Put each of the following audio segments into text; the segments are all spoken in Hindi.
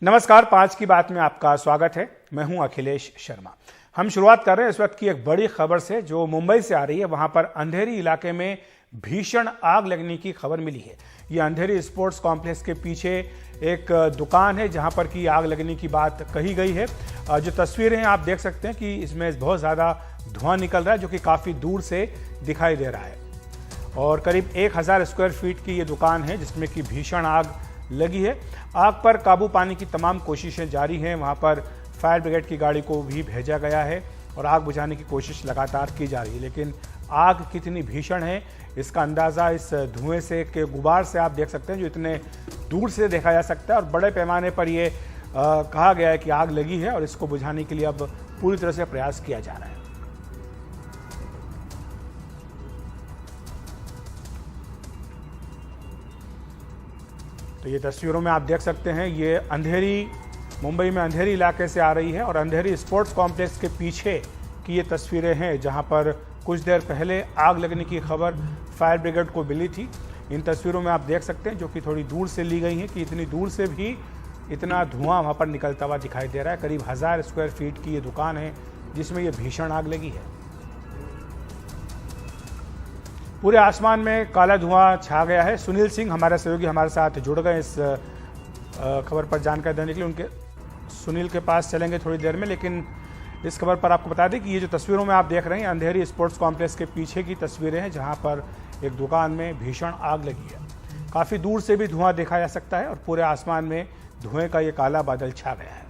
नमस्कार, 5 की बात में आपका स्वागत है। मैं हूं अखिलेश शर्मा। हम शुरुआत कर रहे हैं इस वक्त की एक बड़ी खबर से जो मुंबई से आ रही है। वहां पर अंधेरी इलाके में भीषण आग लगने की खबर मिली है। ये अंधेरी स्पोर्ट्स कॉम्प्लेक्स के पीछे एक दुकान है जहां पर की आग लगने की बात कही गई है। जो तस्वीरें हैं आप देख सकते हैं कि इसमें बहुत ज़्यादा धुआं निकल रहा है जो कि काफ़ी दूर से दिखाई दे रहा है। और करीब 1000 स्क्वायर फीट की ये दुकान है जिसमें कि भीषण आग लगी है। आग पर काबू पाने की तमाम कोशिशें जारी हैं। वहां पर फायर ब्रिगेड की गाड़ी को भी भेजा गया है और आग बुझाने की कोशिश लगातार की जा रही है। लेकिन आग कितनी भीषण है इसका अंदाज़ा इस धुएं से के गुबार से आप देख सकते हैं जो इतने दूर से देखा जा सकता है। और बड़े पैमाने पर ये कहा गया है कि आग लगी है और इसको बुझाने के लिए अब पूरी तरह से प्रयास किया जा रहा है। तो ये तस्वीरों में आप देख सकते हैं ये अंधेरी, मुंबई में अंधेरी इलाके से आ रही है और अंधेरी स्पोर्ट्स कॉम्प्लेक्स के पीछे की ये तस्वीरें हैं जहां पर कुछ देर पहले आग लगने की खबर फायर ब्रिगेड को मिली थी। इन तस्वीरों में आप देख सकते हैं जो कि थोड़ी दूर से ली गई हैं कि इतनी दूर से भी इतना धुआं वहां पर निकलता हुआ दिखाई दे रहा है। करीब 1000 स्क्वायर फीट की ये दुकान है जिसमें ये भीषण आग लगी है। पूरे आसमान में काला धुआं छा गया है। सुनील सिंह हमारे सहयोगी हमारे साथ जुड़ गए इस खबर पर जानकारी देने के लिए। उनके सुनील के पास चलेंगे थोड़ी देर में, लेकिन इस खबर पर आपको बता दें कि ये जो तस्वीरों में आप देख रहे हैं अंधेरी स्पोर्ट्स कॉम्प्लेक्स के पीछे की तस्वीरें हैं जहां पर एक दुकान में भीषण आग लगी है। काफ़ी दूर से भी धुआं देखा जा सकता है और पूरे आसमान में धुएं का ये काला बादल छा गया है।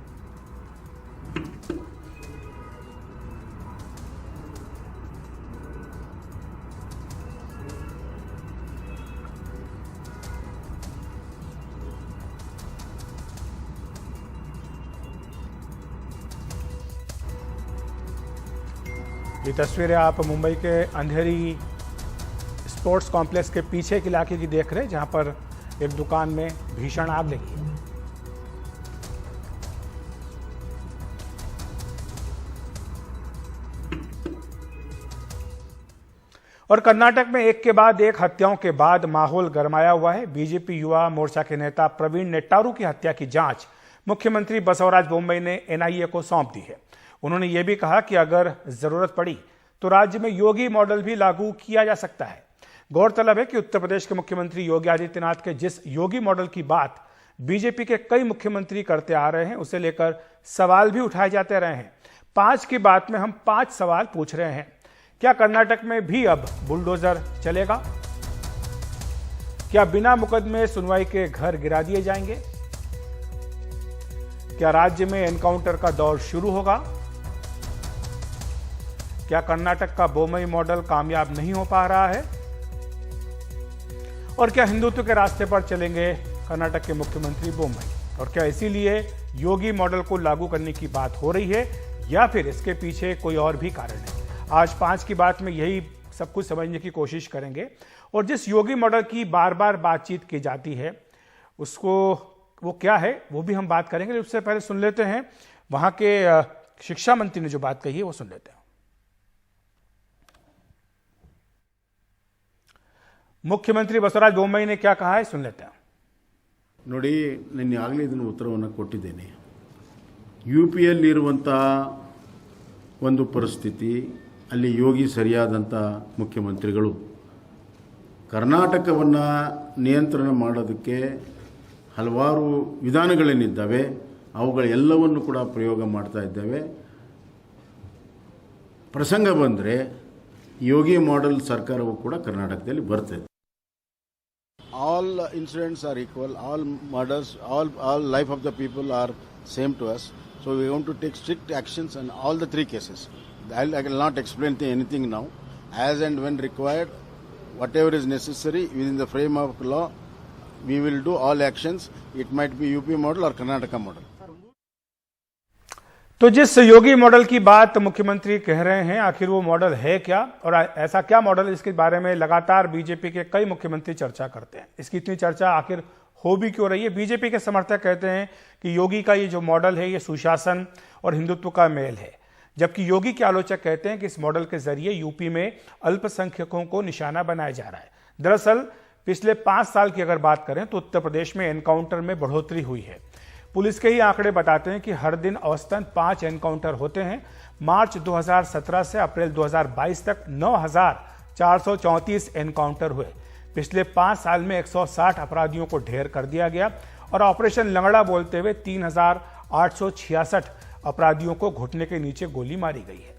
ये तस्वीरें आप मुंबई के अंधेरी स्पोर्ट्स कॉम्प्लेक्स के पीछे के इलाके की देख रहे हैं जहां पर एक दुकान में भीषण आग लगी है। और कर्नाटक में एक के बाद एक हत्याओं के बाद माहौल गरमाया हुआ है। बीजेपी युवा मोर्चा के नेता प्रवीण नेट्टारू की हत्या की जांच मुख्यमंत्री बसवराज बोम्मई ने एनआईए को सौंप दी है। उन्होंने ये भी कहा कि अगर जरूरत पड़ी तो राज्य में योगी मॉडल भी लागू किया जा सकता है। गौरतलब है कि उत्तर प्रदेश के मुख्यमंत्री योगी आदित्यनाथ के जिस योगी मॉडल की बात बीजेपी के कई मुख्यमंत्री करते आ रहे हैं उसे लेकर सवाल भी उठाए जाते रहे हैं। 5 की बात में हम 5 सवाल पूछ रहे हैं। क्या कर्नाटक में भी अब बुलडोजर चलेगा? क्या बिना मुकदमे सुनवाई के घर गिरा दिए जाएंगे? क्या राज्य में एनकाउंटर का दौर शुरू होगा? क्या कर्नाटक का बोम्मई मॉडल कामयाब नहीं हो पा रहा है? और क्या हिंदुत्व के रास्ते पर चलेंगे कर्नाटक के मुख्यमंत्री बोम्मई? और क्या इसीलिए योगी मॉडल को लागू करने की बात हो रही है या फिर इसके पीछे कोई और भी कारण है? आज 5 की बात में यही सब कुछ समझने की कोशिश करेंगे। और जिस योगी मॉडल की बार बार बातचीत की जाती है उसको वो क्या है वो भी हम बात करेंगे। उससे पहले सुन लेते हैं वहां के शिक्षा मंत्री ने जो बात कही है वो सुन लेते हैं। मुख्यमंत्री बसवराज बोम्मई ने क्या कहा है, सुन लेते हैं। ನೋಡಿ, ನಾನು ಆಗಲೇ ಇದನ್ನು ಉತ್ತರವನ್ನು ಕೊಟ್ಟಿದ್ದೇನೆ। ಯುಪಿಯಲ್ಲಿರುವಂಥ ಒಂದು ಪರಿಸ್ಥಿತಿ, ಅಲ್ಲಿ ಯೋಗಿ ಸರಿಯಾದಂಥ ಮುಖ್ಯಮಂತ್ರಿಗಳು ಕರ್ನಾಟಕವನ್ನು ನಿಯಂತ್ರಣ ಮಾಡೋದಕ್ಕೆ ಹಲವಾರು ವಿಧಾನಗಳೇನಿದ್ದಾವೆ ಅವುಗಳೆಲ್ಲವನ್ನು ಕೂಡ ಪ್ರಯೋಗ ಮಾಡ್ತಾ ಇದ್ದೇವೆ। ಪ್ರಸಂಗ ಬಂದರೆ ಯೋಗಿ ಮಾಡೆಲ್ ಸರ್ಕಾರವು ಕೂಡ ಕರ್ನಾಟಕದಲ್ಲಿ ಬರ್ತದೆ। All incidents are equal, all murders, all life of the people are same to us. So we want to take strict actions on all the 3 cases. I will not explain anything now. As and when required, whatever is necessary within the frame of law, we will do all actions. It might be UP model or Karnataka model. तो जिस योगी मॉडल की बात मुख्यमंत्री कह रहे हैं आखिर वो मॉडल है क्या और ऐसा क्या मॉडल, इसके बारे में लगातार बीजेपी के कई मुख्यमंत्री चर्चा करते हैं। इसकी इतनी चर्चा आखिर हो भी क्यों रही है? बीजेपी के समर्थक कहते हैं कि योगी का ये जो मॉडल है ये सुशासन और हिंदुत्व का मेल है, जबकि योगी के आलोचक कहते हैं कि इस मॉडल के जरिए यूपी में अल्पसंख्यकों को निशाना बनाया जा रहा है। दरअसल पिछले 5 साल की अगर बात करें तो उत्तर प्रदेश में एनकाउंटर में बढ़ोतरी हुई है। पुलिस के ही आंकड़े बताते हैं कि हर दिन औसतन 5 एनकाउंटर होते हैं। मार्च 2017 से अप्रैल 2022 तक 9,434 एनकाउंटर हुए। पिछले 5 साल में 160 अपराधियों को ढेर कर दिया गया और ऑपरेशन लंगड़ा बोलते हुए 3,866 अपराधियों को घुटने के नीचे गोली मारी गई है।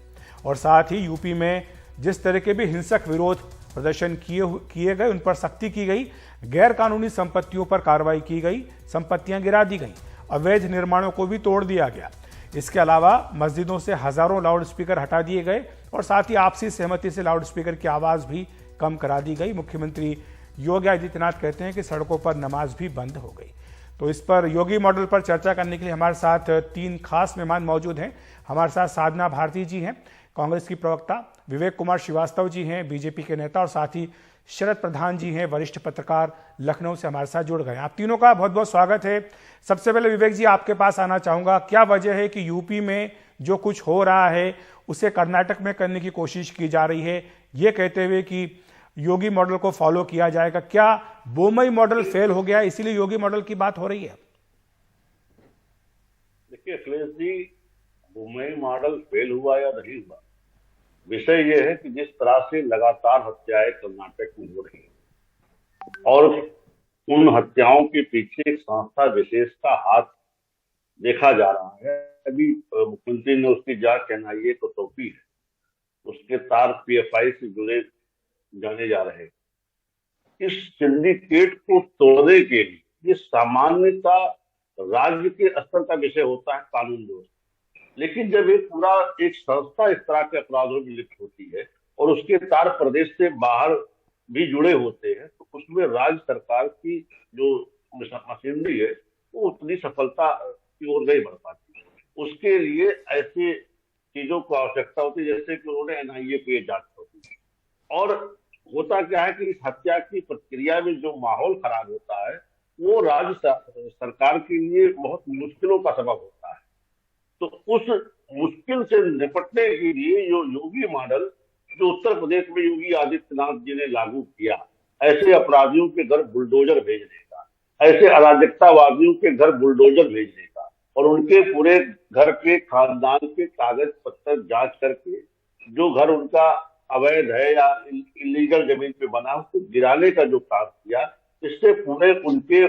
और साथ ही यूपी में जिस तरह के भी हिंसक विरोध प्रदर्शन किए गए उन पर सख्ती की गई, गैर कानूनी संपत्तियों पर कार्रवाई की गई, संपत्तियां गिरा दी गई, अवैध निर्माणों को भी तोड़ दिया गया। इसके अलावा मस्जिदों से हजारों लाउड स्पीकर हटा दिए गए और साथ ही आपसी सहमति से लाउड स्पीकर की आवाज भी कम करा दी गई। मुख्यमंत्री योगी आदित्यनाथ कहते हैं कि सड़कों पर नमाज भी बंद हो गई। तो इस पर योगी मॉडल पर चर्चा करने के लिए हमारे साथ 3 खास मेहमान मौजूद हैं। हमारे साथ साधना भारती जी हैं, कांग्रेस की प्रवक्ता, विवेक कुमार श्रीवास्तव जी हैं, बीजेपी के नेता, और साथ ही शरद प्रधान जी हैं, वरिष्ठ पत्रकार, लखनऊ से हमारे साथ जुड़ गए। आप तीनों का बहुत बहुत स्वागत है। सबसे पहले विवेक जी आपके पास आना चाहूंगा, क्या वजह है कि यूपी में जो कुछ हो रहा है उसे कर्नाटक में करने की कोशिश की जा रही है, ये कहते हुए कि योगी मॉडल को फॉलो किया जाएगा? क्या बोमई मॉडल फेल हो गया इसीलिए योगी मॉडल की बात हो रही है? देखिए अखिलेश जी, बोमई मॉडल फेल हुआ या नहीं हुआ, विषय यह है कि जिस तरह से लगातार हत्याएं कर्नाटक में हो रही है और उन हत्याओं के पीछे एक संस्था विशेष का हाथ देखा जा रहा है। अभी मुख्यमंत्री ने उसकी जांच एनआईए को सौंपी है, उसके तार पीएफआई से जुड़े जाने जा रहे हैं। इस सिंडिकेट को तोड़ने के लिए ये सामान्यता राज्य के स्तर का विषय होता है, कानून व्यवस्था, लेकिन जब एक संस्था इस तरह के अपराधों में लिप्त होती है और उसके तार प्रदेश से बाहर भी जुड़े होते हैं, तो उसमें राज्य सरकार की जो मशीनरी है वो उतनी सफलता की ओर नहीं बढ़ पाती। उसके लिए ऐसे चीजों को आवश्यकता होती है, जैसे कि उन्होंने एनआईए पे जांच होती है। और होता क्या है कि इस हत्या की प्रक्रिया में जो माहौल खराब होता है वो राज्य सरकार के लिए बहुत मुश्किलों का सबब होता है। तो उस मुश्किल से निपटने के लिए जो योगी मॉडल जो उत्तर प्रदेश में योगी आदित्यनाथ जी ने लागू किया, ऐसे अपराधियों के घर बुलडोजर भेजने का, ऐसे अराजकतावादियों के घर बुलडोजर भेजने का और उनके पूरे घर के खानदान के कागज पत्तर जांच करके जो घर उनका अवैध है या इलीगल जमीन पे बना उसको गिराने का जो काम किया, इससे पूरे उनके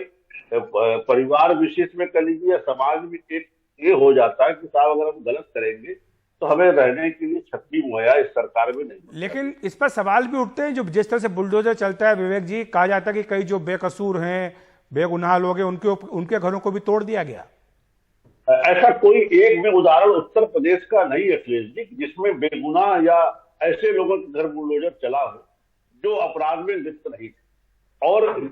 परिवार विशेष में कर लीजिए या समाज में एक ये हो जाता है कि साहब अगर हम गलत करेंगे तो हमें रहने के लिए छत्ती मुहैया इस सरकार में नहीं। लेकिन इस पर सवाल भी उठते हैं, जो जिस तरह से बुलडोजर चलता है विवेक जी, कहा जाता है कि कई जो बेकसूर हैं, बेगुनाह लोग हैं, उनके घरों को भी तोड़ दिया गया। ऐसा कोई एक भी उदाहरण उत्तर प्रदेश का नहीं अखिलेश जी जिसमें बेगुनाह या ऐसे लोगों के घर बुलडोजर चला हो जो अपराध में लिप्त नहीं थे। और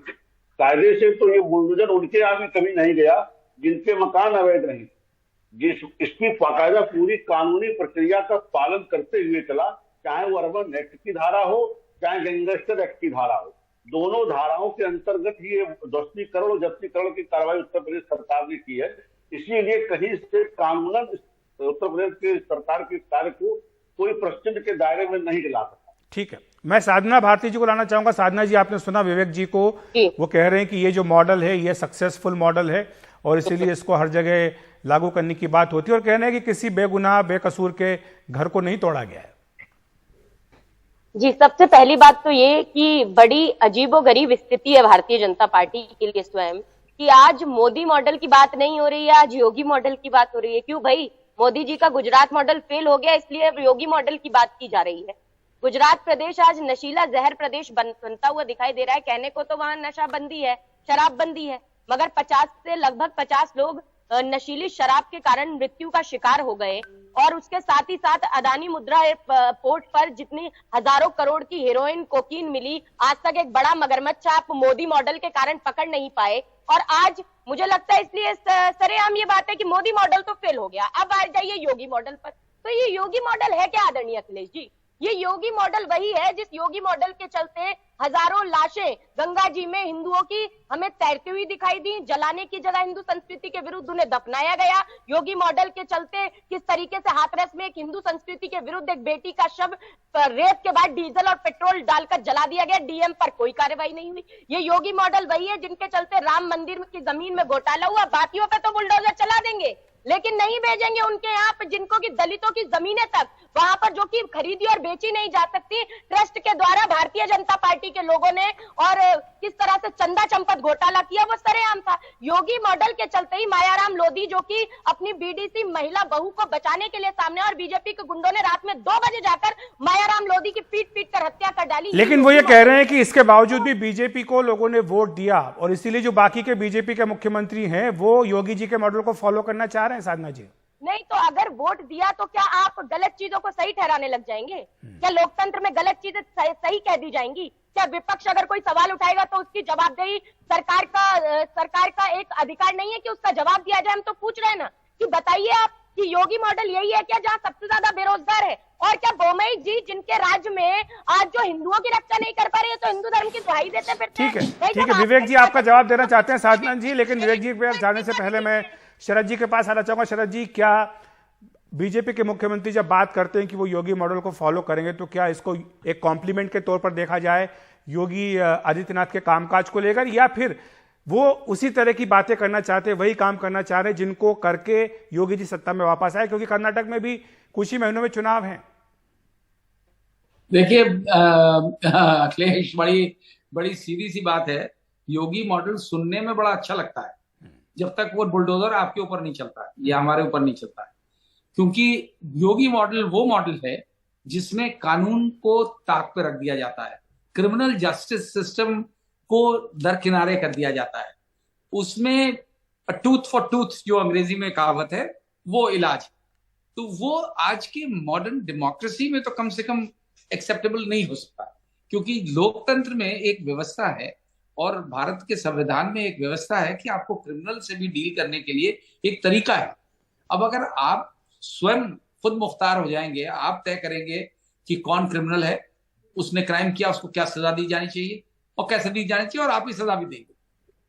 कायदे से तो ये बुलडोजर उनके यहाँ भी कभी नहीं गया जिनके मकान अवैध नहीं थे। इसकी बाकायदा पूरी कानूनी प्रक्रिया का पालन करते हुए चला, चाहे वो अर्बन एक्ट की धारा हो चाहे गैंगस्टर एक्ट की धारा हो, दोनों धाराओं के अंतर्गत ही ये ध्वस्तीकरण और जब्तीकरण की कार्रवाई उत्तर प्रदेश सरकार ने की है। इसीलिए कहीं से कानूनन उत्तर प्रदेश की सरकार के कार्य को कोई प्रश्न के दायरे में नहीं ला सकता। ठीक है, मैं साधना भारती जी को लाना चाहूंगा। साधना जी, आपने सुना विवेक जी को, वो कह रहे हैं कि ये जो मॉडल है ये सक्सेसफुल मॉडल है और इसीलिए इसको हर जगह लागू करने की बात होती है और कहना है कि किसी बेगुनाह बेकसूर के घर को नहीं तोड़ा गया है। जी, सबसे पहली बात तो ये कि बड़ी अजीबोगरीब स्थिति है भारतीय जनता पार्टी के लिए स्वयं कि आज मोदी मॉडल की बात नहीं हो रही है, आज योगी मॉडल की बात हो रही है। क्यों भाई? मोदी जी का गुजरात मॉडल फेल हो गया इसलिए योगी मॉडल की बात की जा रही है। गुजरात प्रदेश आज नशीला जहर प्रदेश बनता हुआ दिखाई दे रहा है। कहने को तो वहां नशा बंदी है, शराब बंदी है, मगर 50 से लगभग 50 लोग नशीली शराब के कारण मृत्यु का शिकार हो गए। और उसके साथ ही साथ अदानी मुद्रा पोर्ट पर जितनी हजारों करोड़ की हेरोइन कोकीन मिली, आज तक एक बड़ा मगरमच्छ आप मोदी मॉडल के कारण पकड़ नहीं पाए। और आज मुझे लगता है इसलिए सरेआम ये बात है कि मोदी मॉडल तो फेल हो गया, अब आ जाइए योगी मॉडल पर। तो ये योगी मॉडल है क्या आदरणीय अखिलेश जी? ये योगी मॉडल वही है जिस योगी मॉडल के चलते हजारों लाशें गंगा जी में हिंदुओं की हमें तैरती हुई दिखाई दी, जलाने की जगह हिंदू संस्कृति के विरुद्ध उन्हें दफनाया गया। योगी मॉडल के चलते किस तरीके से हाथरस में एक हिंदू संस्कृति के विरुद्ध एक बेटी का शव रेप के बाद डीजल और पेट्रोल डालकर जला दिया गया, डीएम पर कोई कार्रवाई नहीं हुई। ये योगी मॉडल वही है जिनके चलते राम मंदिर की जमीन में घोटाला हुआ, बाकियों पे तो बुलडोजर चला देंगे लेकिन नहीं भेजेंगे उनके यहाँ पे जिनको की दलितों की जमीनें तक वहां पर जो कि खरीदी और बेची नहीं जा सकती, ट्रस्ट के द्वारा भारतीय जनता पार्टी के लोगों ने और किस तरह से चंदा चंपत घोटाला किया वो सरेआम था। योगी मॉडल के चलते ही मायाराम लोधी जो कि अपनी बीडीसी महिला बहू को बचाने के लिए सामने और बीजेपी के गुंडों ने रात में 2 बजे जाकर मायाराम लोधी की पीट पीट कर हत्या कर डाली। लेकिन वो ये कह रहे हैं कि इसके बावजूद भी बीजेपी को लोगों ने वोट दिया और इसीलिए जो बाकी के बीजेपी के मुख्यमंत्री हैं वो योगी जी के मॉडल को फॉलो करना चाह रहे हैं। साधना जी, नहीं तो अगर वोट दिया तो क्या आप गलत चीजों को सही ठहराने लग जाएंगे? क्या लोकतंत्र में गलत चीजें सही कह दी जाएंगी? क्या विपक्ष अगर कोई सवाल उठाएगा तो उसकी जवाबदेही सरकार का एक अधिकार नहीं है कि उसका जवाब दिया जाए? हम तो पूछ रहे हैं ना कि बताइए आप कि योगी मॉडल यही है क्या जहां सबसे ज्यादा बेरोजगार है? और क्या बोमई जी जिनके राज्य में आज जो हिंदुओं की रक्षा नहीं कर पा रहे हैं तो हिंदू धर्म की दुहाई देते फिरते हैं? ठीक है विवेक जी आपका जवाब देना चाहते हैं साधना जी, लेकिन विवेक जी पे जाने से पहले मैं शरद जी के पास आना चाहूंगा। शरद जी, क्या बीजेपी के मुख्यमंत्री जब बात करते हैं कि वो योगी मॉडल को फॉलो करेंगे तो क्या इसको एक कॉम्प्लीमेंट के तौर पर देखा जाए योगी आदित्यनाथ के कामकाज को लेकर, या फिर वो उसी तरह की बातें करना चाहते हैं, वही काम करना चाह रहे हैं जिनको करके योगी जी सत्ता में वापस आए? क्योंकि कर्नाटक में भी कुछ ही महीनों में चुनाव हैं। देखिए अखिलेश, बड़ी सीधी सी बात है। योगी मॉडल सुनने में बड़ा अच्छा लगता है जब तक वो बुलडोजर आपके ऊपर नहीं चलता है या हमारे ऊपर नहीं चलता है, क्योंकि योगी मॉडल वो मॉडल है जिसमें कानून को ताक पे रख दिया जाता है, क्रिमिनल जस्टिस सिस्टम को दरकिनारे कर दिया जाता है, उसमें टूथ फॉर टूथ जो अंग्रेजी में कहावत है वो इलाज। तो वो आज की मॉडर्न डेमोक्रेसी में तो कम से कम एक्सेप्टेबल नहीं हो सकता, क्योंकि लोकतंत्र में एक व्यवस्था है और भारत के संविधान में एक व्यवस्था है कि आपको क्रिमिनल से भी डील करने के लिए एक तरीका है। अब अगर आप स्वयं खुद मुख्तार हो जाएंगे, आप तय करेंगे कि कौन क्रिमिनल है, उसने क्राइम किया, उसको क्या सजा दी जानी चाहिए और कैसे दी जानी चाहिए, और आप ही सजा भी देंगे।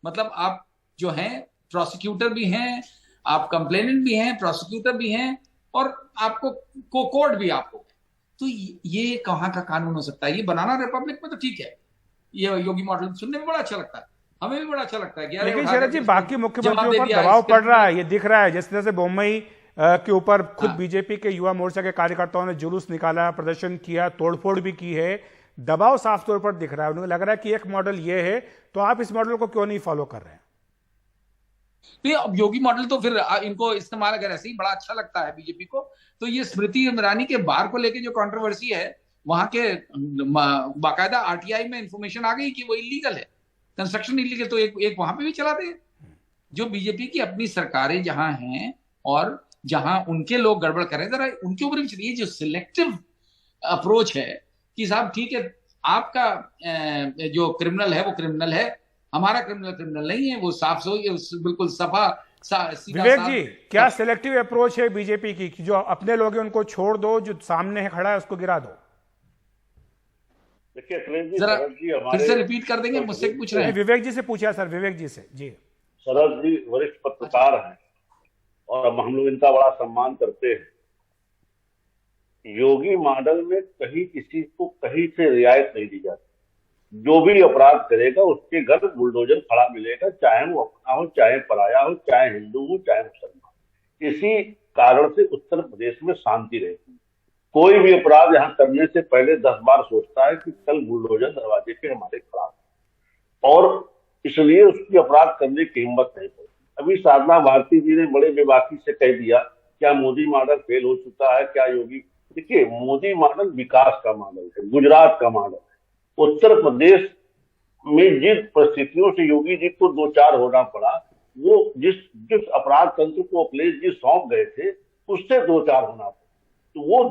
मतलब आप जो हैं प्रोसिक्यूटर भी हैं, आप कंप्लेनेंट भी हैं, प्रोसिक्यूटर भी हैं, और आपको कोर्ट भी आपको। तो ये कहाँ का कानून हो सकता है? ये बनाना रिपब्लिक में तो ठीक है, ये योगी मॉडल सुनने में बड़ा अच्छा लगता है, हमें भी बड़ा अच्छा लगता है। लेकिन शरद जी, बाकी मुख्यमंत्रियों पर दबाव पड़ रहा है, ये दिख रहा है। जिस तरह से बोम्मई के ऊपर खुद बीजेपी के युवा मोर्चा के कार्यकर्ताओं ने जुलूस निकाला, प्रदर्शन किया, तोड़फोड़ भी की है, दबाव साफ तौर पर दिख रहा है। उन्हें लग रहा है कि एक मॉडल ये है तो आप इस मॉडल को क्यों नहीं फॉलो कर रहे हैं? अब योगी मॉडल तो फिर इनको इस्तेमाल अगर ऐसे ही बड़ा अच्छा लगता है बीजेपी को, तो ये स्मृति ईरानी के बार को लेके जो कंट्रोवर्सी है, वहां के बाकायदा आरटीआई में इंफॉर्मेशन आ गई कि वो इलीगल है, कंस्ट्रक्शन इलीगल, तो एक वहां पे भी चला दे। जो बीजेपी की अपनी सरकारें जहां हैं और जहां उनके लोग गड़बड़ करें, जरा उनके ऊपर भी चलिए। जो सिलेक्टिव अप्रोच है कि साहब ठीक है, आपका जो क्रिमिनल है वो क्रिमिनल है, हमारा क्रिमिनल नहीं है, वो साफ बिल्कुल सफा विवेक जी, क्या सिलेक्टिव अप्रोच है बीजेपी की कि जो अपने लोग हैं उनको छोड़ दो, जो सामने है खड़ा है उसको गिरा दो? देखिए शरद जी, फिर से रिपीट कर देंगे, मुझसे पूछ रहे हैं। विवेक जी से पूछा सर, विवेक जी से। जी शरद जी वरिष्ठ पत्रकार हैं और हम लोग इनका बड़ा सम्मान करते हैं। योगी मॉडल में कहीं किसी को कहीं से रियायत नहीं दी जाती। जो भी अपराध करेगा उसके घर बुलडोजर खड़ा मिलेगा, चाहे वो अपना हो, चाहे पराया हो, चाहे हिंदू हो, चाहे मुसलमान। इसी कारण से उत्तर प्रदेश में शांति रहती है। कोई भी अपराध यहाँ करने से पहले 10 बार सोचता है कि कल बुलडोजर दरवाजे पे हमारे खड़ा है, और इसलिए उसकी अपराध करने की हिम्मत नहीं पड़ती। अभी साधना भारती जी ने बड़े बेबाकी से कह दिया, क्या मोदी मॉडल फेल हो चुका है, क्या योगी? देखिए, मोदी मॉडल विकास का मॉडल है, गुजरात का मॉडल है। उत्तर प्रदेश में जिस परिस्थितियों से योगी जी को 2-4 होना पड़ा, वो जिस अपराध तंत्र को अखिलेश जी सौंप गए थे उससे 2-4 होना पड़ा। तो वो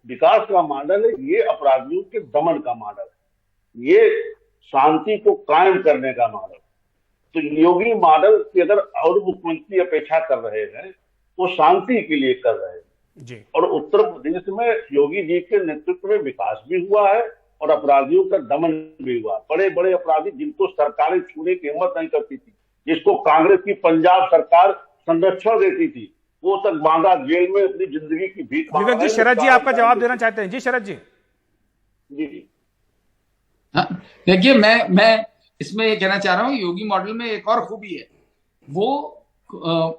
विकास का मॉडल है, ये अपराधियों के दमन का मॉडल है, ये शांति को कायम करने का मॉडल। तो योगी मॉडल की अगर और मुख्यमंत्री अपेक्षा कर रहे हैं वो शांति के लिए कर रहे हैं, जी। और उत्तर प्रदेश में योगी जी के नेतृत्व में विकास भी हुआ है और अपराधियों का दमन भी हुआ। बड़े बड़े अपराधी जिनको सरकारें छूने की हिम्मत नहीं करती थी, जिसको कांग्रेस की पंजाब सरकार संरक्षण देती थी, वो तक बांदा जेल में अपनी जिंदगी की भीख मांग विवेक रहे जी, हैं। शरद जी आपका जवाब देना चाहते हैं। जी शरद जी। जी हाँ, देखिए मैं इसमें ये कहना चाह रहा हूँ, योगी मॉडल में एक और खूबी है, वो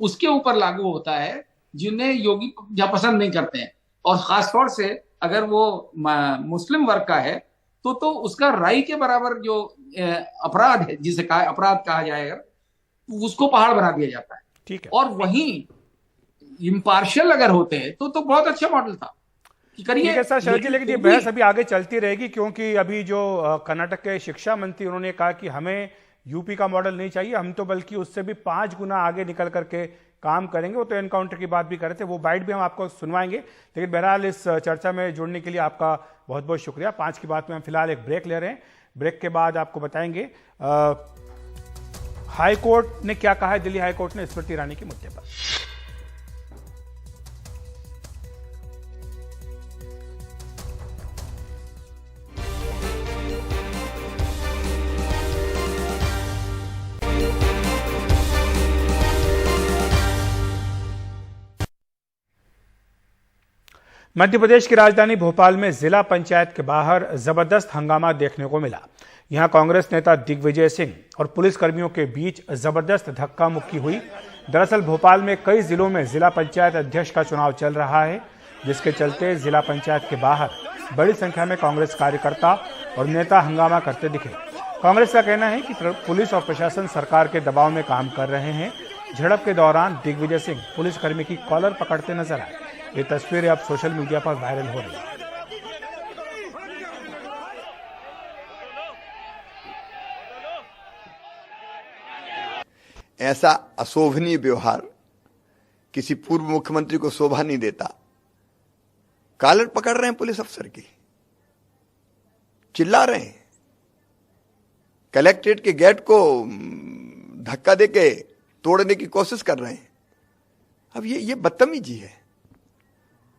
उसके ऊपर लागू होता है जिन्हें योगी जहाँ पसंद नहीं करते हैं, और खासतौर से अगर वो मुस्लिम वर्ग का है तो उसका राई के बराबर जो अपराध है, जिसे अपराध कहा जाएगा, उसको पहाड़ बना दिया जाता है। ठीक है। और वहीं इम्पार्शियल अगर होते हैं तो बहुत अच्छा मॉडल था कि करिए। ठीक है सर शरद जी, लेकिन ये बहस अभी आगे चलती रहेगी, क्योंकि अभी जो कर्नाटक के शिक्षा मंत्री उन्होंने कहा कि हमें यूपी का मॉडल नहीं चाहिए, हम तो बल्कि उससे भी 5 गुना आगे निकल करके काम करेंगे। वो तो एनकाउंटर की बात भी कर रहे थे, वो बाइट भी हम आपको सुनवाएंगे। लेकिन बहरहाल इस चर्चा में जुड़ने के लिए आपका बहुत बहुत शुक्रिया। 5 की बात में हम फिलहाल एक ब्रेक ले रहे हैं। ब्रेक के बाद आपको बताएंगे हाई कोर्ट ने क्या कहा है, दिल्ली हाई कोर्ट ने स्मृति ईरानी के मुद्दे पर। मध्य प्रदेश की राजधानी भोपाल में जिला पंचायत के बाहर जबरदस्त हंगामा देखने को मिला। यहां कांग्रेस नेता दिग्विजय सिंह और पुलिसकर्मियों के बीच जबरदस्त धक्का मुक्की हुई। दरअसल भोपाल में कई जिलों में जिला पंचायत अध्यक्ष का चुनाव चल रहा है, जिसके चलते जिला पंचायत के बाहर बड़ी संख्या में कांग्रेस कार्यकर्ता और नेता हंगामा करते दिखे। कांग्रेस का कहना है कि पुलिस और प्रशासन सरकार के दबाव में काम कर रहे हैं। झड़प के दौरान दिग्विजय सिंह पुलिसकर्मी की कॉलर पकड़ते नजर आए। ये तस्वीरें अब सोशल मीडिया पर वायरल हो रही हैं। ऐसा अशोभनीय व्यवहार किसी पूर्व मुख्यमंत्री को शोभा नहीं देता। कॉलर पकड़ रहे हैं पुलिस अफसर की, चिल्ला रहे हैं, कलेक्ट्रेट के गेट को धक्का देके तोड़ने की कोशिश कर रहे हैं। अब ये बदतमीजी है।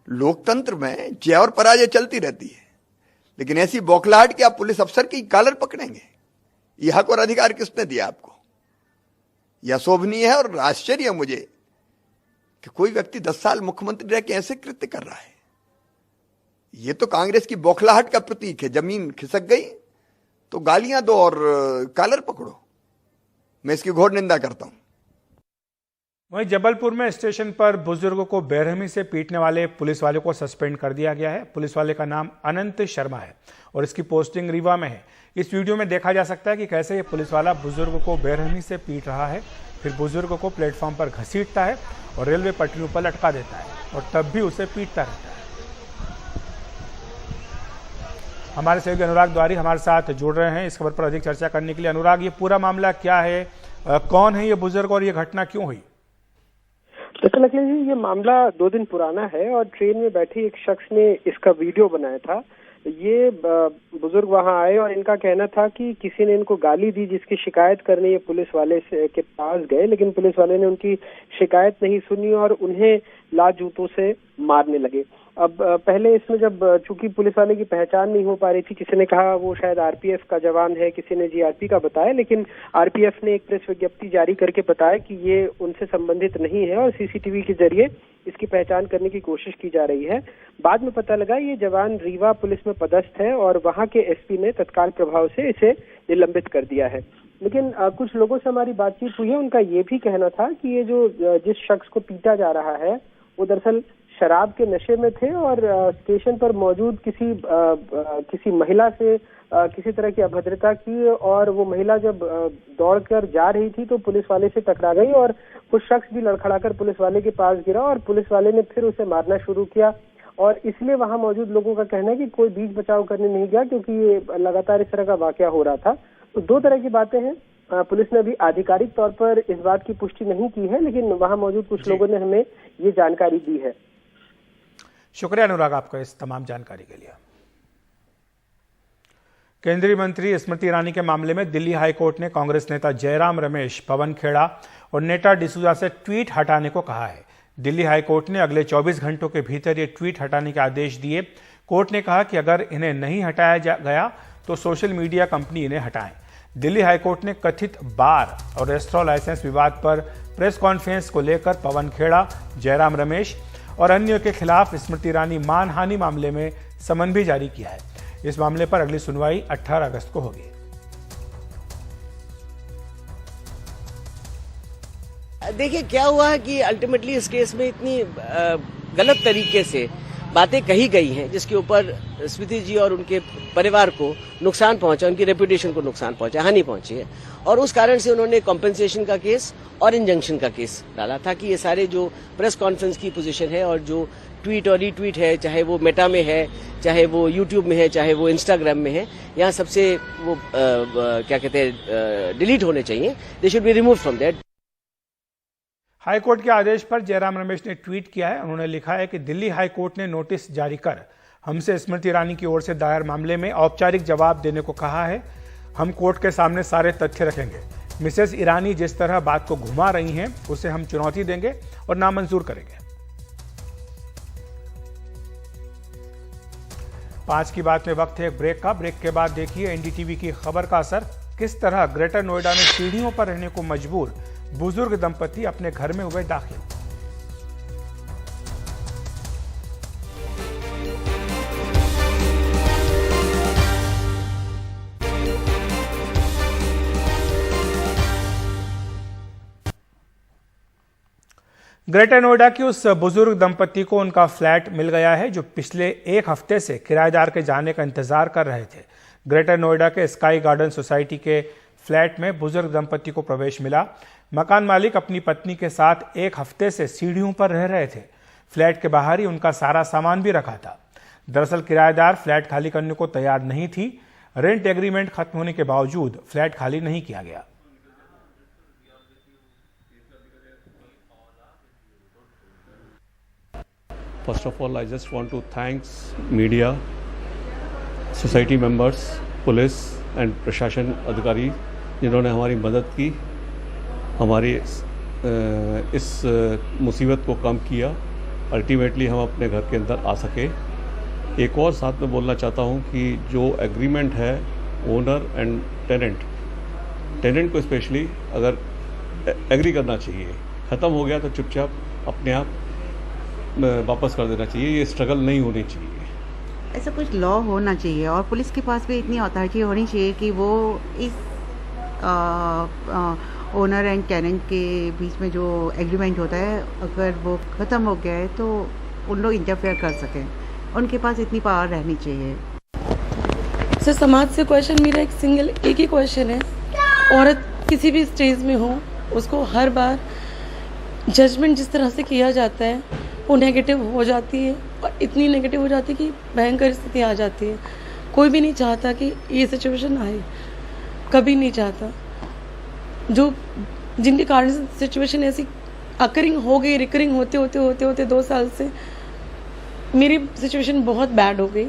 लोकतंत्र में जय और पराजय चलती रहती है, लेकिन ऐसी बौखलाहट कि आप पुलिस अफसर की कॉलर पकड़ेंगे, यह हक और अधिकार किसने दिया आपको? यह शोभनीय है और आश्चर्य है मुझे कि कोई व्यक्ति 10 साल मुख्यमंत्री रह के ऐसे कृत्य कर रहा है। यह तो कांग्रेस की बौखलाहट का प्रतीक है। जमीन खिसक गई तो गालियां दो और कॉलर पकड़ो। मैं इसकी घोर निंदा करता हूं। वहीं जबलपुर में स्टेशन पर बुजुर्गों को बेरहमी से पीटने वाले पुलिस वाले को सस्पेंड कर दिया गया है। पुलिस वाले का नाम अनंत शर्मा है और इसकी पोस्टिंग रीवा में है। इस वीडियो में देखा जा सकता है कि कैसे ये पुलिस वाला बुजुर्ग को बेरहमी से पीट रहा है, फिर बुजुर्ग को प्लेटफॉर्म पर घसीटता है और रेलवे पटरियों पर लटका देता है और तब भी उसे पीटता रहता है। हमारे सहयोगी अनुराग द्वारी हमारे साथ जुड़ रहे हैं इस खबर पर अधिक चर्चा करने के लिए। अनुराग, ये पूरा मामला क्या है, कौन है ये बुजुर्ग और ये घटना क्यों हुई? दरअसल अखिलेश जी, ये मामला 2 दिन पुराना है और ट्रेन में बैठे एक शख्स ने इसका वीडियो बनाया था। ये बुजुर्ग वहां आए और इनका कहना था कि किसी ने इनको गाली दी, जिसकी शिकायत करने ये पुलिस वाले के पास गए, लेकिन पुलिस वाले ने उनकी शिकायत नहीं सुनी और उन्हें लात जूतों से मारने लगे। अब पहले इसमें जब चूंकि पुलिस वाले की पहचान नहीं हो पा रही थी, किसी ने कहा वो शायद आरपीएफ का जवान है, किसी ने जीआरपी का बताया, लेकिन आरपीएफ ने एक प्रेस विज्ञप्ति जारी करके बताया कि ये उनसे संबंधित नहीं है और सीसीटीवी के जरिए इसकी पहचान करने की कोशिश की जा रही है। बाद में पता लगा ये जवान रीवा पुलिस में पदस्थ है और वहां के एसपी ने तत्काल प्रभाव से इसे निलंबित कर दिया है। लेकिन कुछ लोगों से हमारी बातचीत हुई है, उनका ये भी कहना था कि ये जो जिस शख्स को पीटा जा रहा है वो दरअसल शराब के नशे में थे और स्टेशन पर मौजूद किसी महिला से किसी तरह की अभद्रता की और वो महिला जब दौड़कर जा रही थी तो पुलिस वाले से टकरा गई और कुछ शख्स भी लड़खड़ाकर पुलिस वाले के पास गिरा और पुलिस वाले ने फिर उसे मारना शुरू किया। और इसलिए वहां मौजूद लोगों का कहना है कि कोई बीच बचाव करने नहीं गया, क्योंकि ये लगातार इस तरह का वाकया हो रहा था। तो 2 तरह की बातें हैं। पुलिस ने अभी आधिकारिक तौर पर इस बात की पुष्टि नहीं की है, लेकिन वहां मौजूद कुछ लोगों ने हमें ये जानकारी दी है। शुक्रिया अनुराग आपका इस तमाम जानकारी के लिए। केंद्रीय मंत्री स्मृति ईरानी के मामले में दिल्ली हाई कोर्ट ने कांग्रेस नेता जयराम रमेश, पवन खेड़ा और नेता डिसूजा से ट्वीट हटाने को कहा है। दिल्ली हाईकोर्ट ने अगले 24 घंटों के भीतर ये ट्वीट हटाने के आदेश दिए। कोर्ट ने कहा कि अगर इन्हें नहीं हटाया गया तो सोशल मीडिया कंपनी इन्हें हटाएं। दिल्ली हाईकोर्ट ने कथित बार और रेस्टोरेंट लाइसेंस विवाद पर प्रेस कॉन्फ्रेंस को लेकर पवन खेड़ा, जयराम रमेश और अन्यों के खिलाफ स्मृति ईरानी मानहानि मामले में समन भी जारी किया है। इस मामले पर अगली सुनवाई 18 अगस्त को होगी। देखिए क्या हुआ है कि अल्टीमेटली इस केस में इतनी गलत तरीके से बातें कही गई हैं जिसके ऊपर स्मृति जी और उनके परिवार को नुकसान पहुंचा, उनकी रेपुटेशन को नुकसान पहुंचा, हानि पहुंची है। और उस कारण से उन्होंने कॉम्पेंसेशन का केस और इंजंक्शन का केस डाला था कि ये सारे जो प्रेस कॉन्फ्रेंस की पोजीशन है और जो ट्वीट और रीट्वीट है, चाहे वो मेटा में है, चाहे वो यूट्यूब में है, चाहे वो इंस्टाग्राम में है, यहाँ सबसे वो क्या कहते हैं डिलीट होने चाहिए। They should be remove from that. High court के आदेश पर जयराम रमेश ने ट्वीट किया है। उन्होंने लिखा है कि दिल्ली हाईकोर्ट ने नोटिस जारी कर हमसे स्मृति ईरानी की ओर से दायर मामले में औपचारिक जवाब देने को कहा है। हम कोर्ट के सामने सारे तथ्य रखेंगे। मिसेस ईरानी जिस तरह बात को घुमा रही हैं उसे हम चुनौती देंगे और नामंजूर करेंगे। 5 की बात में वक्त है एक ब्रेक का। ब्रेक के बाद देखिए एनडीटीवी की खबर का असर, किस तरह ग्रेटर नोएडा में सीढ़ियों पर रहने को मजबूर बुजुर्ग दंपति अपने घर में हुए दाखिल। ग्रेटर नोएडा की उस बुजुर्ग दंपति को उनका फ्लैट मिल गया है जो पिछले 1 हफ्ते से किराएदार के जाने का इंतजार कर रहे थे। ग्रेटर नोएडा के स्काई गार्डन सोसाइटी के फ्लैट में बुजुर्ग दंपति को प्रवेश मिला। मकान मालिक अपनी पत्नी के साथ 1 हफ्ते से सीढ़ियों पर रह रहे थे। फ्लैट के बाहर ही उनका सारा सामान भी रखा था। दरअसल किराएदार फ्लैट खाली करने को तैयार नहीं थी। रेंट एग्रीमेंट खत्म होने के बावजूद फ्लैट खाली नहीं किया गया। First of all, I just want to thank media, society members, police and प्रशासन अधिकारी जिन्होंने हमारी मदद की, हमारी इस मुसीबत को कम किया। अल्टीमेटली हम अपने घर के अंदर आ सके। एक और साथ में बोलना चाहता हूं कि जो एग्रीमेंट है ओनर एंड टेनेंट को स्पेशली अगर एग्री करना चाहिए। ख़त्म हो गया तो चुपचाप अपने आप वापस कर देना चाहिए। ये स्ट्रगल नहीं होनी चाहिए। ऐसा कुछ लॉ होना चाहिए और पुलिस के पास भी इतनी अथॉरिटी होनी चाहिए कि वो इस ओनर एंड टेनेंट के बीच में जो एग्रीमेंट होता है अगर वो ख़त्म हो गया है तो उन लोग इंटरफेयर कर सकें। उनके पास इतनी पावर रहनी चाहिए। सर समाज से क्वेश्चन मेरा एक ही क्वेश्चन है, औरत किसी भी स्टेज में हो उसको हर बार जजमेंट जिस तरह से किया जाता है वो नेगेटिव हो जाती है और इतनी नेगेटिव हो जाती है कि भयंकर स्थिति आ जाती है। कोई भी नहीं चाहता कि ये सिचुएशन आए, कभी नहीं चाहता। जो जिनके कारण सिचुएशन ऐसी अकरिंग हो गई, रिकरिंग होते 2 साल से मेरी सिचुएशन बहुत बैड हो गई।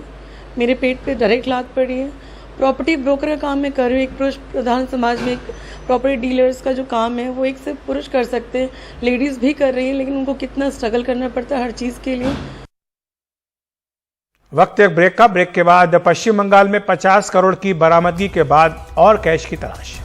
मेरे पेट पे डायरेक्ट लात पड़ी है। प्रॉपर्टी ब्रोकर का काम मैं कर रही हूँ। एक पुरुष प्रधान समाज में एक प्रॉपर्टी डीलर्स का जो काम है वो एक से पुरुष कर सकते हैं, लेडीज भी कर रही हैं, लेकिन उनको कितना स्ट्रगल करना पड़ता है हर चीज के लिए। वक्त एक ब्रेक का। ब्रेक के बाद पश्चिम बंगाल में 50 करोड़ की बरामदगी के बाद और कैश की तलाश।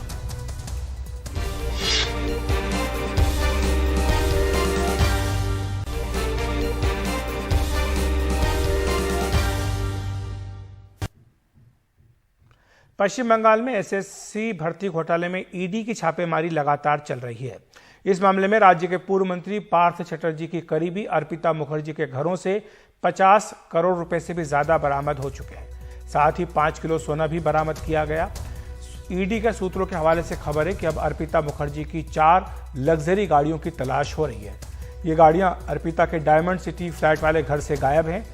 पश्चिम बंगाल में एसएससी भर्ती घोटाले में ईडी की छापेमारी लगातार चल रही है। इस मामले में राज्य के पूर्व मंत्री पार्थ चटर्जी की करीबी अर्पिता मुखर्जी के घरों से 50 करोड़ रुपए से भी ज्यादा बरामद हो चुके हैं। साथ ही 5 किलो सोना भी बरामद किया गया। ईडी के सूत्रों के हवाले से खबर है कि अब अर्पिता मुखर्जी की 4 लग्जरी गाड़ियों की तलाश हो रही है। ये गाड़ियां अर्पिता के डायमंड सिटी फ्लैट वाले घर से गायब हैं।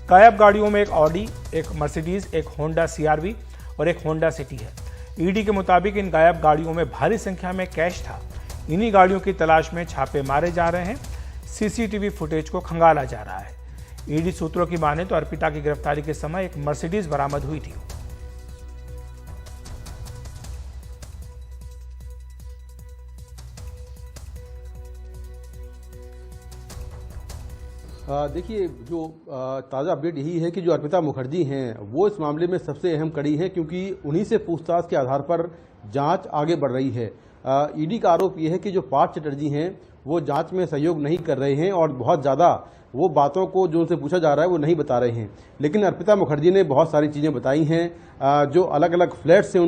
गायब गाड़ियों में एक ऑडी, एक मर्सिडीज, एक होंडा सीआरवी और एक होंडा सिटी है। ईडी के मुताबिक इन गायब गाड़ियों में भारी संख्या में कैश था। इन्हीं गाड़ियों की तलाश में छापे मारे जा रहे हैं। सीसीटीवी फुटेज को खंगाला जा रहा है। ईडी सूत्रों की माने तो अर्पिता की गिरफ्तारी के समय एक मर्सिडीज बरामद हुई थी। देखिए, जो ताज़ा अपडेट यही है कि जो अर्पिता मुखर्जी हैं वो इस मामले में सबसे अहम कड़ी हैं, क्योंकि उन्हीं से पूछताछ के आधार पर जांच आगे बढ़ रही है। ईडी का आरोप यह है कि जो पार्थ चटर्जी हैं वो जांच में सहयोग नहीं कर रहे हैं और बहुत ज़्यादा वो बातों को जो उनसे पूछा जा रहा है वो नहीं बता रहे हैं। लेकिन अर्पिता मुखर्जी ने बहुत सारी चीज़ें बताई हैं, जो अलग अलग फ्लैट्स हैं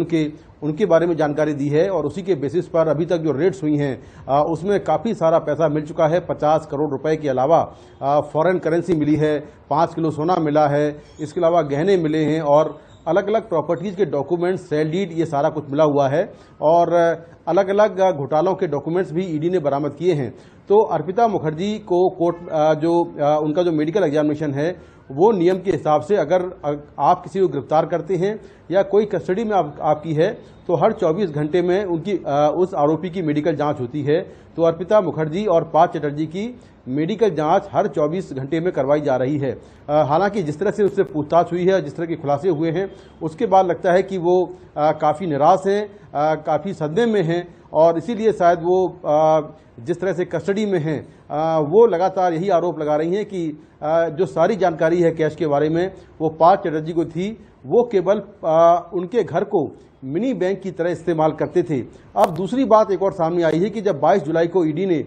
उनके बारे में जानकारी दी है, और उसी के बेसिस पर अभी तक जो रेड्स हुई हैं उसमें काफ़ी सारा पैसा मिल चुका है। 50 करोड़ रुपए के अलावा फॉरेन करेंसी मिली है, 5 किलो सोना मिला है, इसके अलावा गहने मिले हैं और अलग अलग प्रॉपर्टीज़ के डॉक्यूमेंट्स, सेल डीड, ये सारा कुछ मिला हुआ है और अलग अलग घोटालों के डॉक्यूमेंट्स भी ईडी ने बरामद किए हैं। तो अर्पिता मुखर्जी को कोर्ट उनका जो मेडिकल एग्जामिनेशन है वो नियम के हिसाब से अगर आप किसी को गिरफ्तार करते हैं या कोई कस्टडी में आपकी है तो हर 24 घंटे में उनकी उस आरोपी की मेडिकल जांच होती है। तो अर्पिता मुखर्जी और पार्थ चटर्जी की मेडिकल जांच हर 24 घंटे में करवाई जा रही है। हालांकि जिस तरह से उससे पूछताछ हुई है, जिस तरह के खुलासे हुए हैं, उसके बाद लगता है कि वो काफ़ी निराश हैं, काफ़ी सदमे में हैं और इसीलिए शायद वो जिस तरह से कस्टडी में हैं वो लगातार यही आरोप लगा रही हैं कि जो सारी जानकारी है कैश के बारे में वो पार्थ चटर्जी को थी, वो केवल उनके घर को मिनी बैंक की तरह इस्तेमाल करते थे। अब दूसरी बात एक और सामने आई है कि जब 22 जुलाई को ईडी ने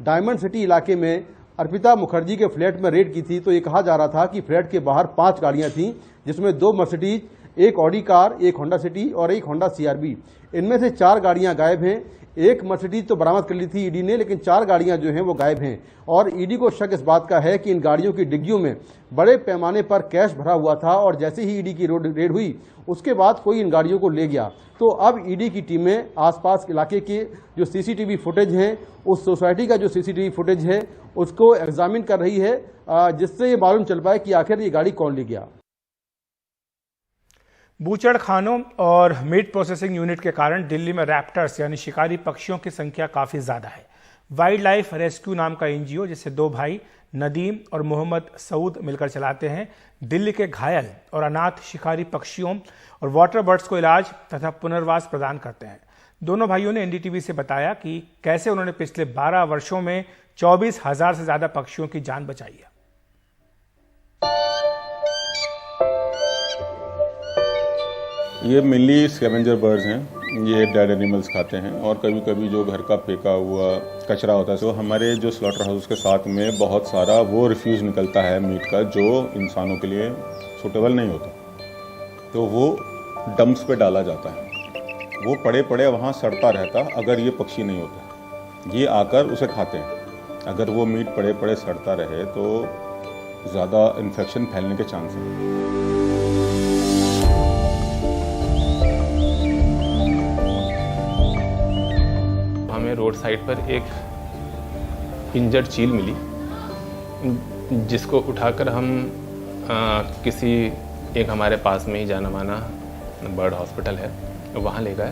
डायमंड सिटी इलाके में अर्पिता मुखर्जी के फ्लैट में रेड की थी तो ये कहा जा रहा था कि फ्लैट के बाहर 5 गाड़ियां थीं, जिसमें 2 मर्सिडीज, एक ऑडी कार, एक होंडा सिटी और एक होंडा CRV। इनमें से 4 गाड़ियां गायब हैं। एक मर्सिडीज तो बरामद कर ली थी ईडी ने, लेकिन 4 गाड़ियां जो हैं वो गायब हैं और ईडी को शक इस बात का है कि इन गाड़ियों की डिग्गियों में बड़े पैमाने पर कैश भरा हुआ था और जैसे ही ईडी की रेड हुई उसके बाद कोई इन गाड़ियों को ले गया। तो अब ईडी की टीमें आसपास इलाके के जो CCTV फुटेज हैं, उस सोसाइटी का जो CCTV फुटेज है उसको एग्जामिन कर रही है, जिससे ये मालूम चल पाए कि आखिर ये गाड़ी कौन ले गया। बूचड़खानों और मीट प्रोसेसिंग यूनिट के कारण दिल्ली में रैप्टर्स यानी शिकारी पक्षियों की संख्या काफी ज्यादा है। वाइल्ड लाइफ रेस्क्यू नाम का NGO, जिसे 2 भाई नदीम और मोहम्मद सऊद मिलकर चलाते हैं, दिल्ली के घायल और अनाथ शिकारी पक्षियों और वाटर बर्ड्स को इलाज तथा पुनर्वास प्रदान करते हैं। दोनों भाइयों ने NDTV से बताया कि कैसे उन्होंने पिछले 12 वर्षों में 24,000 से ज्यादा पक्षियों की जान बचाई है। ये मेनली स्कैवेंजर बर्ड्स हैं, ये डेड एनिमल्स खाते हैं और कभी कभी जो घर का फेंका हुआ कचरा होता है, तो हमारे जो स्लॉटर हाउस के साथ में बहुत सारा वो रिफ्यूज़ निकलता है मीट का, जो इंसानों के लिए सूटेबल नहीं होता, तो वो डंप्स पे डाला जाता है। वो पड़े पड़े वहाँ सड़ता रहता अगर ये पक्षी नहीं होते, ये आकर उसे खाते हैं। अगर वो मीट पड़े पड़े सड़ता रहे तो ज़्यादा इन्फेक्शन फैलने के चांस हैं। हमें रोड साइड पर एक इंजर्ड चील मिली, जिसको उठाकर हम किसी एक हमारे पास में ही जाना माना बर्ड हॉस्पिटल है वहाँ ले गए,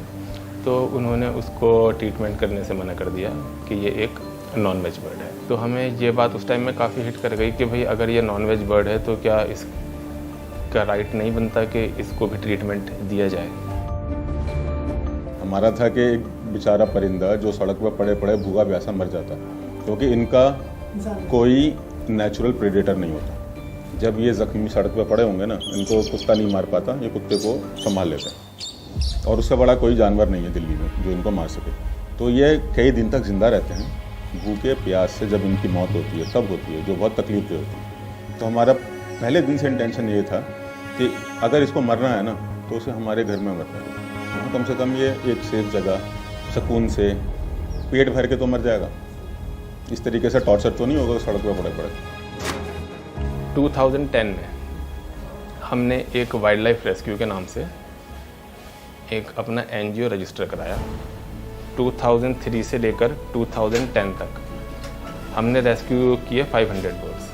तो उन्होंने उसको ट्रीटमेंट करने से मना कर दिया कि ये एक नॉन वेज बर्ड है। तो हमें ये बात उस टाइम में काफ़ी हिट कर गई कि भाई अगर ये नॉन वेज बर्ड है तो क्या इसका राइट नहीं बनता कि इसको भी ट्रीटमेंट दिया जाए। हमारा था कि एक बेचारा परिंदा जो सड़क पर पड़े पड़े भूखा प्यासा मर जाता, क्योंकि इनका कोई नेचुरल प्रेडेटर नहीं होता। जब ये जख्मी सड़क पर पड़े होंगे ना, इनको कुत्ता नहीं मार पाता, ये कुत्ते को संभाल लेते हैं और उससे बड़ा कोई जानवर नहीं है दिल्ली में जो इनको मार सके। तो ये कई दिन तक जिंदा रहते हैं, भूखे प्यास से जब इनकी मौत होती है तब होती है, जो बहुत तकलीफ दे होती है। तो हमारा पहले दिन से इंटेंशन ये था कि अगर इसको मरना है ना तो उसे हमारे घर में मरना है, कम से कम ये एक सेफ जगह सुकून से पेट भर के तो मर जाएगा। इस तरीके से टॉर्चर तो नहीं होगा सड़क पर पड़े पड़े। 2010 में हमने एक वाइल्ड लाइफ रेस्क्यू के नाम से एक अपना NGO रजिस्टर कराया। 2003 से लेकर 2010 तक हमने रेस्क्यू किए 500 बर्ड्स,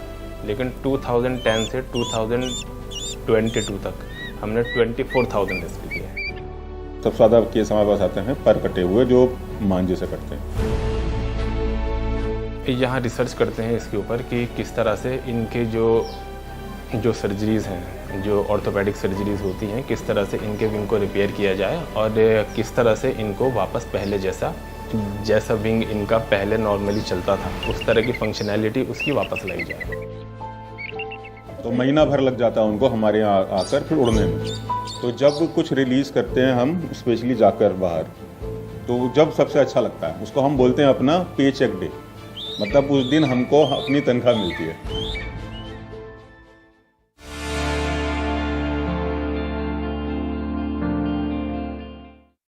लेकिन 2010 से 2022 तक हमने 24,000 रेस्क्यू किए। सबसे ज़्यादा केस हमारे पास आते हैं पर कटे हुए जो मांझे से कटते हैं। यहाँ रिसर्च करते हैं इसके ऊपर कि किस तरह से इनके जो सर्जरीज़ हैं, जो ऑर्थोपेडिक सर्जरीज़ होती हैं, किस तरह से इनके विंग को रिपेयर किया जाए और किस तरह से इनको वापस पहले जैसा जैसा विंग इनका पहले नॉर्मली चलता था उस तरह की फंक्शनैलिटी उसकी वापस लाई जाए। तो महीना भर लग जाता है उनको हमारे यहाँ आकर फिर उड़ने में। तो जब कुछ रिलीज़ करते हैं हम स्पेशली जाकर बाहर, तो जब सबसे अच्छा लगता है उसको हम बोलते हैं अपना पे चेक डे, मतलब उस दिन हमको अपनी तनख्वाह मिलती है।